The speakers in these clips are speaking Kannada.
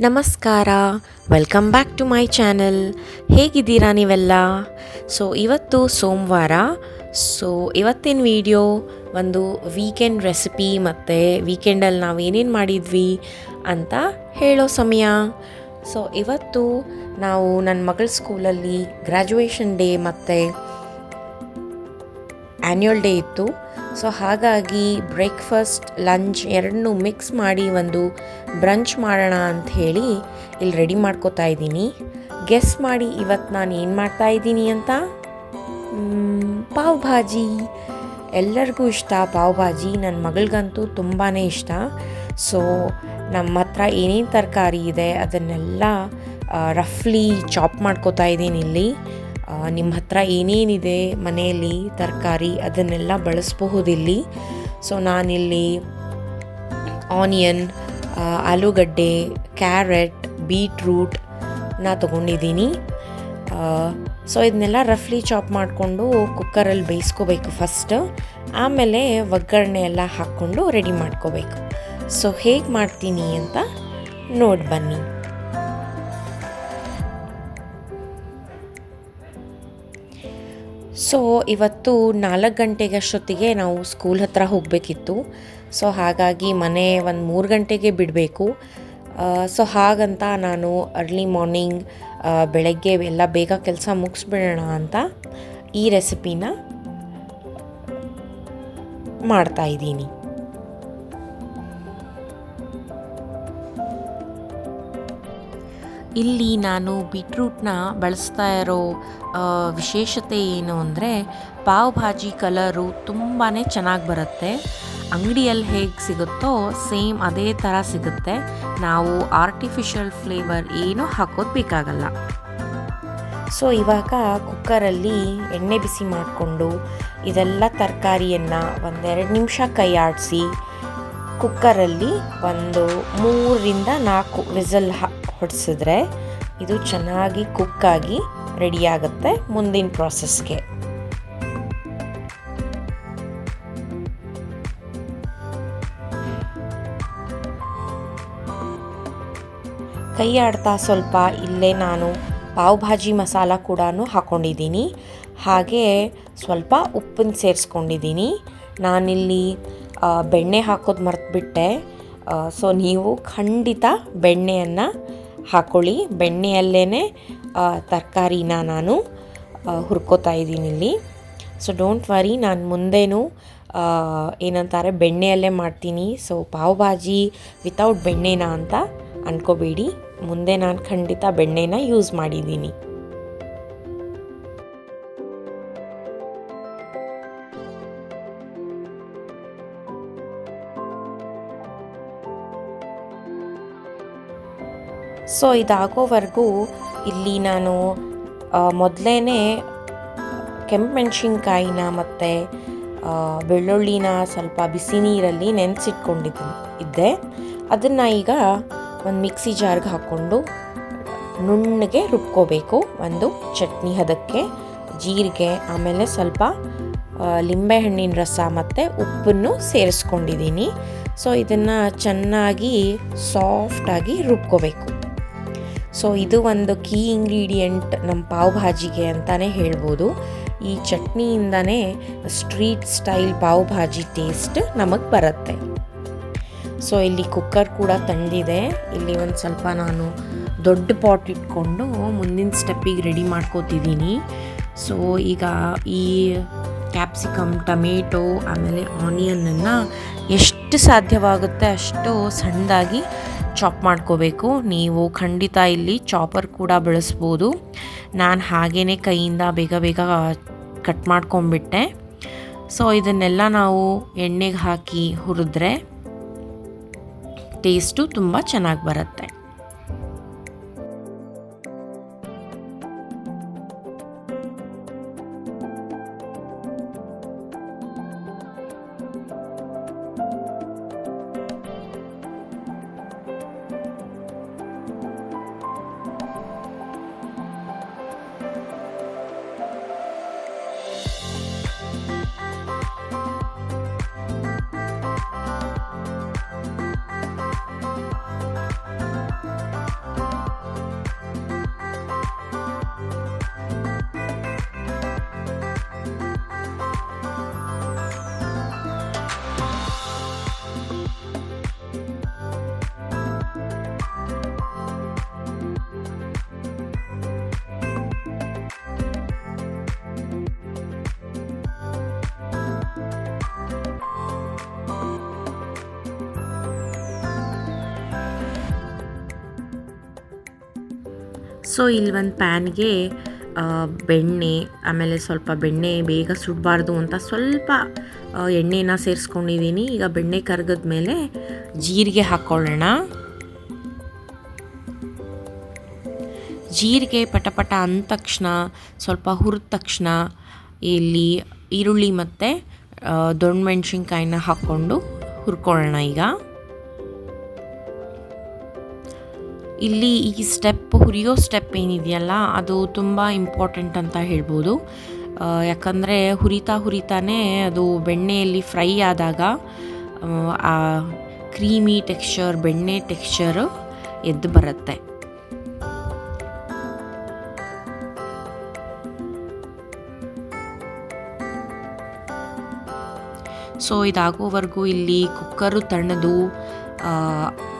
ನಮಸ್ಕಾರ, welcome back to my channel. ಹೇಗಿದ್ದೀರಾ ನೀವೆಲ್ಲ? ಇವತ್ತು ಸೋಮವಾರ. ಇವತ್ತಿನ ವಿಡಿಯೋ ಒಂದು ವೀಕೆಂಡ್ ರೆಸಿಪಿ ಮತ್ತು ವೀಕೆಂಡಲ್ಲಿ ನಾವು ಏನೇನು ಮಾಡಿದ್ವಿ ಅಂತ ಹೇಳೋ ಸಮಯ. ಇವತ್ತು ನಾವು ನನ್ನ ಮಗಳ ಸ್ಕೂಲಲ್ಲಿ ಗ್ರ್ಯಾಜುಯೇಷನ್ ಡೇ ಮತ್ತು ಆ್ಯನ್ಯುವಲ್ ಡೇ ಇತ್ತು. ಹಾಗಾಗಿ ಬ್ರೇಕ್ಫಾಸ್ಟ್ ಲಂಚ್ ಎರಡನ್ನೂ ಮಿಕ್ಸ್ ಮಾಡಿ ಒಂದು ಬ್ರಂಚ್ ಮಾಡೋಣ ಅಂತ ಹೇಳಿ ಇಲ್ಲಿ ರೆಡಿ ಮಾಡ್ಕೋತಾ ಇದ್ದೀನಿ. ಗೆಸ್ ಮಾಡಿ ಇವತ್ತು ನಾನು ಏನು ಮಾಡ್ತಾ ಇದ್ದೀನಿ ಅಂತ? ಪಾವ್ ಭಾಜಿ. ಎಲ್ಲರಿಗೂ ಇಷ್ಟ ಪಾವ್ ಭಾಜಿ, ನನ್ನ ಮಗಳಿಗಂತೂ ತುಂಬಾ ಇಷ್ಟ. ನಮ್ಮ ಹತ್ರ ಏನೇನು ತರಕಾರಿ ಇದೆ ಅದನ್ನೆಲ್ಲ ರಫ್ಲಿ ಚಾಪ್ ಮಾಡ್ಕೋತಾ ಇದ್ದೀನಿ ಇಲ್ಲಿ. ನಿಮ್ಮ ಹತ್ರ ಏನೇನಿದೆ ಮನೆಯಲ್ಲಿ ತರಕಾರಿ ಅದನ್ನೆಲ್ಲ ಬಳಸಬಹುದಿಲ್ಲಿ. ನಾನಿಲ್ಲಿ ಆನಿಯನ್, ಆಲೂಗಡ್ಡೆ, ಕ್ಯಾರೆಟ್, ಬೀಟ್ರೂಟ್ನ ತೊಗೊಂಡಿದ್ದೀನಿ. ಇದನ್ನೆಲ್ಲ ರಫ್ಲಿ ಚಾಪ್ ಮಾಡಿಕೊಂಡು ಕುಕ್ಕರಲ್ಲಿ ಬೇಯಿಸ್ಕೋಬೇಕು ಫಸ್ಟ್. ಆಮೇಲೆ ಒಗ್ಗರಣೆ ಎಲ್ಲ ಹಾಕ್ಕೊಂಡು ರೆಡಿ ಮಾಡ್ಕೋಬೇಕು. ಹೇಗೆ ಮಾಡ್ತೀನಿ ಅಂತ ನೋಡಿ ಬನ್ನಿ. ಇವತ್ತು 4 ಗಂಟೆಗೆ ಅಷ್ಟೊತ್ತಿಗೆ ನಾವು ಸ್ಕೂಲ್ ಹತ್ರ ಹೋಗಬೇಕಿತ್ತು. ಹಾಗಾಗಿ ಮನೆ ಒಂದು 3 ಗಂಟೆಗೆ ಬಿಡಬೇಕು. ಹಾಗಂತ ನಾನು ಅರ್ಲಿ ಮಾರ್ನಿಂಗ್ ಬೆಳಗ್ಗೆ ಎಲ್ಲ ಬೇಗ ಕೆಲಸ ಮುಗಿಸ್ಬಿಡೋಣ ಅಂತ ಈ ರೆಸಿಪಿನ ಮಾಡ್ತಾಯಿದ್ದೀನಿ. ಇಲ್ಲಿ ನಾನು ಬೀಟ್ರೂಟ್ನ ಬಳಸ್ತಾ ಇರೋ ವಿಶೇಷತೆ ಏನು ಅಂದರೆ, ಪಾವ್ ಭಾಜಿ ಕಲರು ತುಂಬಾ ಚೆನ್ನಾಗಿ ಬರುತ್ತೆ. ಅಂಗಡಿಯಲ್ಲಿ ಹೇಗೆ ಸಿಗುತ್ತೋ ಸೇಮ್ ಅದೇ ಥರ ಸಿಗುತ್ತೆ. ನಾವು ಆರ್ಟಿಫಿಷಿಯಲ್ ಫ್ಲೇವರ್ ಏನೂ ಹಾಕೋದು ಬೇಕಾಗಲ್ಲ. ಇವಾಗ ಕುಕ್ಕರಲ್ಲಿ ಎಣ್ಣೆ ಬಿಸಿ ಮಾಡಿಕೊಂಡು ಇದೆಲ್ಲ ತರಕಾರಿಯನ್ನು 1-2 ನಿಮಿಷ ಕೈ ಆಡಿಸಿ ಕುಕ್ಕರಲ್ಲಿ ಒಂದು 3-4 ವಿಸಲ್ ಹೊಡೆಸಿದ್ರೆ ಇದು ಚೆನ್ನಾಗಿ ಕುಕ್ಕಾಗಿ ರೆಡಿಯಾಗುತ್ತೆ ಮುಂದಿನ ಪ್ರಾಸೆಸ್ಗೆ. ಕೈ ಆಡ್ತಾ ಸ್ವಲ್ಪ ಇಲ್ಲೇ ನಾನು ಪಾವ್ ಭಾಜಿ ಮಸಾಲ ಕೂಡ ಹಾಕ್ಕೊಂಡಿದ್ದೀನಿ. ಹಾಗೆ ಸ್ವಲ್ಪ ಉಪ್ಪನ್ನು ಸೇರಿಸ್ಕೊಂಡಿದ್ದೀನಿ. ನಾನಿಲ್ಲಿ ಬೆಣ್ಣೆ ಹಾಕೋದು ಮರೆತುಬಿಟ್ಟೆ. ನೀವು ಖಂಡಿತ ಬೆಣ್ಣೆಯನ್ನು ಹಾಕ್ಕೊಳ್ಳಿ. ಬೆಣ್ಣೆಯಲ್ಲೇ ತರಕಾರಿನ ನಾನು ಹುರ್ಕೋತಾ ಇದ್ದೀನಿ ಇಲ್ಲಿ. ಡೋಂಟ್ ವರಿ, ನಾನು ಮುಂದೇನು ಏನಂತಾರೆ ಬೆಣ್ಣೆಯಲ್ಲೇ ಮಾಡ್ತೀನಿ. ಪಾವ್ ಭಾಜಿ ವಿತೌಟ್ ಬೆಣ್ಣೆನ ಅಂತ ಅಂದ್ಕೋಬೇಡಿ. ಮುಂದೆ ನಾನು ಖಂಡಿತ ಬೆಣ್ಣೆನ ಯೂಸ್ ಮಾಡಿದ್ದೀನಿ. ಇದಾಗೋವರೆಗೂ ಇಲ್ಲಿ ನಾನು ಮೊದಲೇ ಕೆಂಪು ಮೆಣಸಿನ್ಕಾಯಿನ ಮತ್ತು ಬೆಳ್ಳುಳ್ಳಿನ ಸ್ವಲ್ಪ ಬಿಸಿ ನೀರಲ್ಲಿ ನೆನೆಸಿಟ್ಕೊಂಡಿದ್ದೆ. ಅದನ್ನು ಈಗ ಒಂದು ಮಿಕ್ಸಿ ಜಾರ್ಗೆ ಹಾಕ್ಕೊಂಡು ನುಣ್ಣಗೆ ರುಬ್ಕೋಬೇಕು. ಒಂದು ಚಟ್ನಿ ಹದಕ್ಕೆ ಜೀರಿಗೆ, ಆಮೇಲೆ ಸ್ವಲ್ಪ ಲಿಂಬೆಹಣ್ಣಿನ ರಸ ಮತ್ತು ಉಪ್ಪನ್ನು ಸೇರಿಸ್ಕೊಂಡಿದ್ದೀನಿ. ಇದನ್ನು ಚೆನ್ನಾಗಿ ಸಾಫ್ಟಾಗಿ ರುಬ್ಕೋಬೇಕು. ಇದು ಒಂದು ಕೀ ಇಂಗ್ರೀಡಿಯೆಂಟ್ ನಮ್ಮ ಪಾವ್ ಭಾಜಿಗೆ ಅಂತಲೇ ಹೇಳ್ಬೋದು. ಈ ಚಟ್ನಿಯಿಂದನೇ street style pav bhaji taste ನಮಗೆ ಬರುತ್ತೆ. ಇಲ್ಲಿ ಕುಕ್ಕರ್ ಕೂಡ ತಣ್ಣದಿದೆ. ಇಲ್ಲಿ ಒಂದು ಸ್ವಲ್ಪ ನಾನು ದೊಡ್ಡ ಪಾಟ್ ಇಟ್ಕೊಂಡು ಮುಂದಿನ ಸ್ಟೆಪ್ಪಿಗೆ ರೆಡಿ ಮಾಡ್ಕೋತಿದ್ದೀನಿ. ಈಗ ಈ ಕ್ಯಾಪ್ಸಿಕಮ್, ಟೊಮೇಟೊ, ಆಮೇಲೆ ಆನಿಯನನ್ನು ಎಷ್ಟು ಸಾಧ್ಯವಾಗುತ್ತೆ ಅಷ್ಟು ಸಣ್ಣದಾಗಿ ಚಾಪ್ ಮಾಡ್ಕೋಬೇಕು. ನೀವು ಖಂಡಿತ ಇಲ್ಲಿ ಚಾಪರ್ ಕೂಡ ಬಳಸ್ಬೋದು. ನಾನು ಹಾಗೇ ಕೈಯಿಂದ ಬೇಗ ಬೇಗ ಕಟ್ ಮಾಡ್ಕೊಂಬಿಟ್ಟೆ. ಇದನ್ನೆಲ್ಲ ನಾವು ಎಣ್ಣೆಗೆ ಹಾಕಿ ಹುರಿದ್ರೆ ಟೇಸ್ಟು ತುಂಬ ಚೆನ್ನಾಗಿ ಬರುತ್ತೆ. ಸೊ ಇಲ್ಲಿ ಒಂದು ಪ್ಯಾನ್ಗೆ ಬೆಣ್ಣೆ, ಆಮೇಲೆ ಸ್ವಲ್ಪ ಬೆಣ್ಣೆ ಬೇಗ ಸುಡಬಾರ್ದು ಅಂತ ಸ್ವಲ್ಪ ಎಣ್ಣೆನ ಸೇರಿಸ್ಕೊಂಡಿದ್ದೀನಿ. ಈಗ ಬೆಣ್ಣೆ ಕರಗಿದ ಮೇಲೆ ಜೀರಿಗೆ ಹಾಕ್ಕೊಳ್ಳೋಣ. ಜೀರಿಗೆ ಪಟಪಟ ಅಂದ ತಕ್ಷಣ, ಸ್ವಲ್ಪ ಹುರಿದ ತಕ್ಷಣ ಇಲ್ಲಿ ಈರುಳ್ಳಿ ಮತ್ತು ದೊಣ್ಣೆ ಮೆಣಸಿನ್ಕಾಯಿನ ಹಾಕ್ಕೊಂಡು ಹುರ್ಕೊಳ್ಳೋಣ. ಈಗ ಇಲ್ಲಿ ಈ ಹುರಿಯೋ ಸ್ಟೆಪ್ ಏನಿದೆಯಲ್ಲ ಅದು ತುಂಬ ಇಂಪಾರ್ಟೆಂಟ್ ಅಂತ ಹೇಳ್ಬೋದು. ಯಾಕಂದರೆ ಹುರಿತಾನೇ ಅದು ಬೆಣ್ಣೆಯಲ್ಲಿ ಫ್ರೈ ಆದಾಗ ಆ ಕ್ರೀಮಿ ಟೆಕ್ಸ್ಚರ್, ಬೆಣ್ಣೆ ಟೆಕ್ಸ್ಚರು ಎದ್ದು ಬರುತ್ತೆ. ಸೊ ಇದಾಗೋವರೆಗೂ ಇಲ್ಲಿ ಕುಕ್ಕರು ತಣ್ಣದು,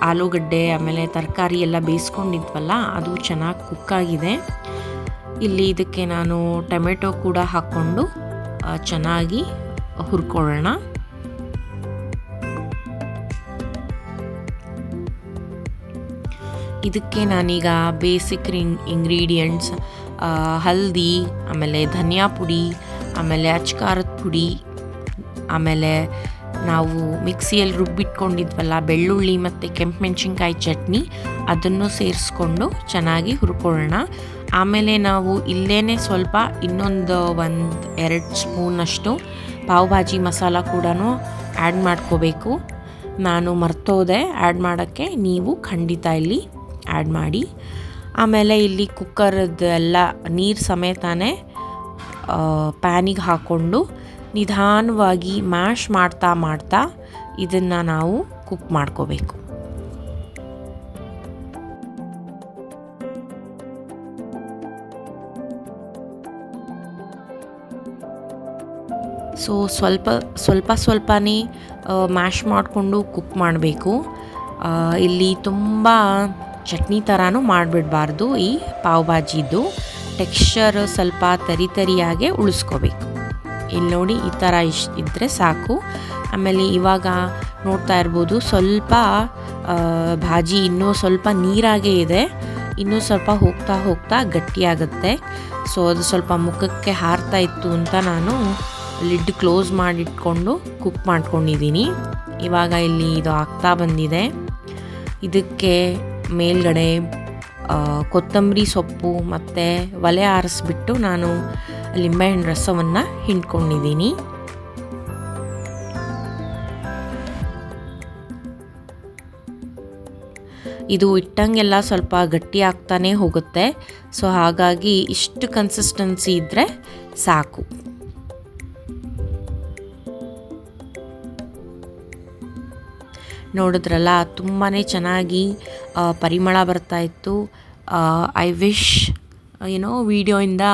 ಆಲೂಗಡ್ಡೆ ಆಮೇಲೆ ತರಕಾರಿ ಎಲ್ಲ ಬೇಯಿಸ್ಕೊಂಡಿದ್ವಲ್ಲ ಅದು ಚೆನ್ನಾಗಿ ಕುಕ್ಕಾಗಿದೆ. ಇಲ್ಲಿ ಇದಕ್ಕೆ ನಾನು ಟೊಮೆಟೊ ಕೂಡ ಹಾಕ್ಕೊಂಡು ಚೆನ್ನಾಗಿ ಹುರ್ಕೊಳ್ಳೋಣ. ಇದಕ್ಕೆ ನಾನೀಗ ಬೇಸಿಕ್ ಇಂಗ್ರೀಡಿಯೆಂಟ್ಸ್ ಹಲ್ದಿ, ಆಮೇಲೆ ಧನಿಯಾ ಪುಡಿ, ಆಮೇಲೆ ಅಚ್ಕಾರದ ಪುಡಿ, ಆಮೇಲೆ ನಾವು ಮಿಕ್ಸಿಯಲ್ಲಿ ರುಬ್ಬಿಟ್ಕೊಂಡಿದ್ವಲ್ಲ ಬೆಳ್ಳುಳ್ಳಿ ಮತ್ತು ಕೆಂಪು ಮೆಣಸಿನ್ಕಾಯಿ ಚಟ್ನಿ, ಅದನ್ನು ಸೇರಿಸ್ಕೊಂಡು ಚೆನ್ನಾಗಿ ಹುರ್ಕೊಳ್ಳೋಣ. ಆಮೇಲೆ ನಾವು ಇಲ್ಲೇ ಸ್ವಲ್ಪ ಇನ್ನೊಂದು 1-2 ಸ್ಪೂನಷ್ಟು ಪಾವ್ ಭಾಜಿ ಮಸಾಲ ಕೂಡ ಆ್ಯಡ್ ಮಾಡ್ಕೋಬೇಕು. ನಾನು ಮರ್ತೋದೆ ಆ್ಯಡ್ ಮಾಡೋಕ್ಕೆ, ನೀವು ಖಂಡಿತ ಇಲ್ಲಿ ಆ್ಯಡ್ ಮಾಡಿ. ಆಮೇಲೆ ಇಲ್ಲಿ ಕುಕ್ಕರದ್ದೆಲ್ಲ ನೀರು ಸಮೇತನೇ ಪ್ಯಾನಿಗೆ ಹಾಕ್ಕೊಂಡು ನಿಧಾನವಾಗಿ ಮ್ಯಾಶ್ ಮಾಡ್ತಾ ಇದನ್ನು ನಾವು ಕುಕ್ ಮಾಡ್ಕೋಬೇಕು. ಸೊ ಸ್ವಲ್ಪನೇ ಮ್ಯಾಶ್ ಮಾಡಿಕೊಂಡು ಕುಕ್ ಮಾಡಬೇಕು. ಇಲ್ಲಿ ತುಂಬ ಚಟ್ನಿ ಥರನೂ ಮಾಡಿಬಿಡಬಾರ್ದು. ಈ ಪಾವ್ ಭಾಜಿದು ಟೆಕ್ಸ್ಚರ್ ಸ್ವಲ್ಪ ತರಿಯಾಗೆ ಉಳಿಸ್ಕೋಬೇಕು. ಇಲ್ಲಿ ನೋಡಿ ಈ ಥರ ಇದ್ದರೆ ಸಾಕು. ಆಮೇಲೆ ಇವಾಗ ನೋಡ್ತಾ ಇರ್ಬೋದು ಸ್ವಲ್ಪ ಭಾಜಿ ಇನ್ನೂ ಸ್ವಲ್ಪ ನೀರಾಗೇ ಇದೆ, ಇನ್ನೂ ಸ್ವಲ್ಪ ಹೋಗ್ತಾ ಗಟ್ಟಿಯಾಗುತ್ತೆ. ಸೊ ಅದು ಸ್ವಲ್ಪ ಮುಖಕ್ಕೆ ಹಾರ್ತಾ ಇತ್ತು ಅಂತ ನಾನು ಲಿಡ್ ಕ್ಲೋಸ್ ಮಾಡಿಟ್ಕೊಂಡು ಕುಕ್ ಮಾಡ್ಕೊಂಡಿದ್ದೀನಿ. ಇವಾಗ ಇಲ್ಲಿ ಇದು ಆಗ್ತಾ ಬಂದಿದೆ. ಇದಕ್ಕೆ ಮೇಲ್ಗಡೆ ಕೊತ್ತಂಬರಿ ಸೊಪ್ಪು ಮತ್ತು ಒಲೆ ಆರಿಸ್ಬಿಟ್ಟು ನಾನು ಲಿಂಬೆಹಣ್ಣು ರಸವನ್ನು ಹಿಂಡ್ಕೊಂಡಿದ್ದೀನಿ. ಇದು ಇಟ್ಟಂಗೆಲ್ಲ ಸ್ವಲ್ಪ ಗಟ್ಟಿ ಆಗ್ತಾನೆ ಹೋಗುತ್ತೆ. ಸೊ ಹಾಗಾಗಿ ಇಷ್ಟು ಕನ್ಸಿಸ್ಟೆನ್ಸಿ ಇದ್ದರೆ ಸಾಕು. ನೋಡಿದ್ರಲ್ಲ, ತುಂಬಾ ಚೆನ್ನಾಗಿ ಪರಿಮಳ ಬರ್ತಾಯಿತ್ತು. ಐ ವಿಶ್ ವಿಡಿಯೋಯಿಂದ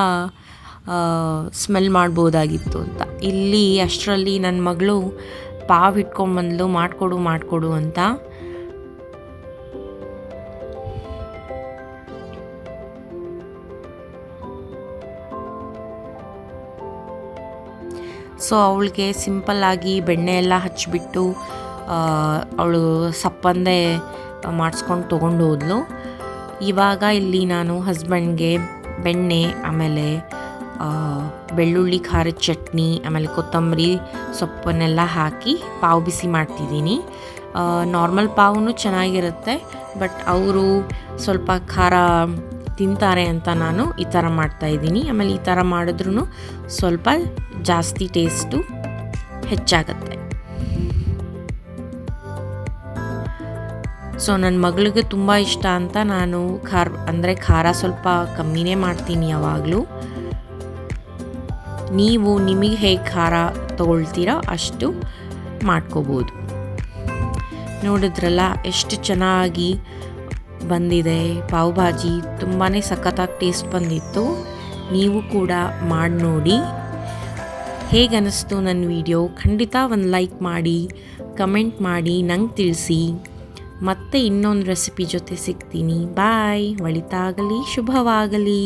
ಸ್ಮೆಲ್ ಮಾಡ್ಬೋದಾಗಿತ್ತು ಅಂತ. ಇಲ್ಲಿ ಅಷ್ಟರಲ್ಲಿ ನನ್ನ ಮಗಳು ಪಾವ್ ಇಟ್ಕೊಂಡ್ಬಂದ್ಲು, ಮಾಡಿಕೊಡು ಅಂತ. ಸೊ ಅವಳಿಗೆ ಸಿಂಪಲ್ಲಾಗಿ ಬೆಣ್ಣೆ ಎಲ್ಲ ಹಚ್ಚಿಬಿಟ್ಟು ಅವಳು ಸಪ್ಪಂದೆ ಮಾಡಿಸ್ಕೊಂಡು ತೊಗೊಂಡು ಹೋದ್ಲು. ಇವಾಗ ಇಲ್ಲಿ ನಾನು ಹಸ್ಬೆಂಡ್ಗೆ ಬೆಣ್ಣೆ, ಆಮೇಲೆ ಬೆಳ್ಳುಳ್ಳಿ ಖಾರದ ಚಟ್ನಿ, ಆಮೇಲೆ ಕೊತ್ತಂಬರಿ ಸೊಪ್ಪನ್ನೆಲ್ಲ ಹಾಕಿ ಪಾವ್ ಬಿಸಿ ಮಾಡ್ತಿದ್ದೀನಿ. ನಾರ್ಮಲ್ ಪಾವು ಚೆನ್ನಾಗಿರುತ್ತೆ, ಬಟ್ ಅವರು ಸ್ವಲ್ಪ ಖಾರ ತಿಂತಾರೆ ಅಂತ ನಾನು ಈ ಥರ ಮಾಡ್ತಾಯಿದ್ದೀನಿ. ಆಮೇಲೆ ಈ ಥರ ಮಾಡಿದ್ರೂ ಸ್ವಲ್ಪ ಜಾಸ್ತಿ ಟೇಸ್ಟು ಹೆಚ್ಚಾಗತ್ತೆ. ಸೊ ನನ್ನ ಮಗಳಿಗೆ ತುಂಬ ಇಷ್ಟ ಅಂತ ನಾನು ಖಾರ ಸ್ವಲ್ಪ ಕಮ್ಮಿನೇ ಮಾಡ್ತೀನಿ ಯಾವಾಗಲೂ. ನೀವು ನಿಮಗೆ ಹೇಗೆ ಖಾರ ತೊಗೊಳ್ತೀರೋ ಅಷ್ಟು ಮಾಡ್ಕೋಬೋದು. ನೋಡಿದ್ರಲ್ಲ ಎಷ್ಟು ಚೆನ್ನಾಗಿ ಬಂದಿದೆ ಪಾವ್ ಭಾಜಿ, ತುಂಬಾ ಸಖತ್ತಾಗಿ ಟೇಸ್ಟ್ ಬಂದಿತ್ತು. ನೀವು ಕೂಡ ಮಾಡಿ ನೋಡಿ. ಹೇಗೆ ಅನ್ನಿಸ್ತು ನನ್ನ ವಿಡಿಯೋ? ಖಂಡಿತ ಒಂದು ಲೈಕ್ ಮಾಡಿ, ಕಮೆಂಟ್ ಮಾಡಿ ನಂಗೆ ತಿಳಿಸಿ. ಮತ್ತೆ ಇನ್ನೊಂದು ರೆಸಿಪಿ ಜೊತೆ ಸಿಗ್ತೀನಿ. ಬಾಯ್. ಒಳಿತಾಗಲಿ, ಶುಭವಾಗಲಿ.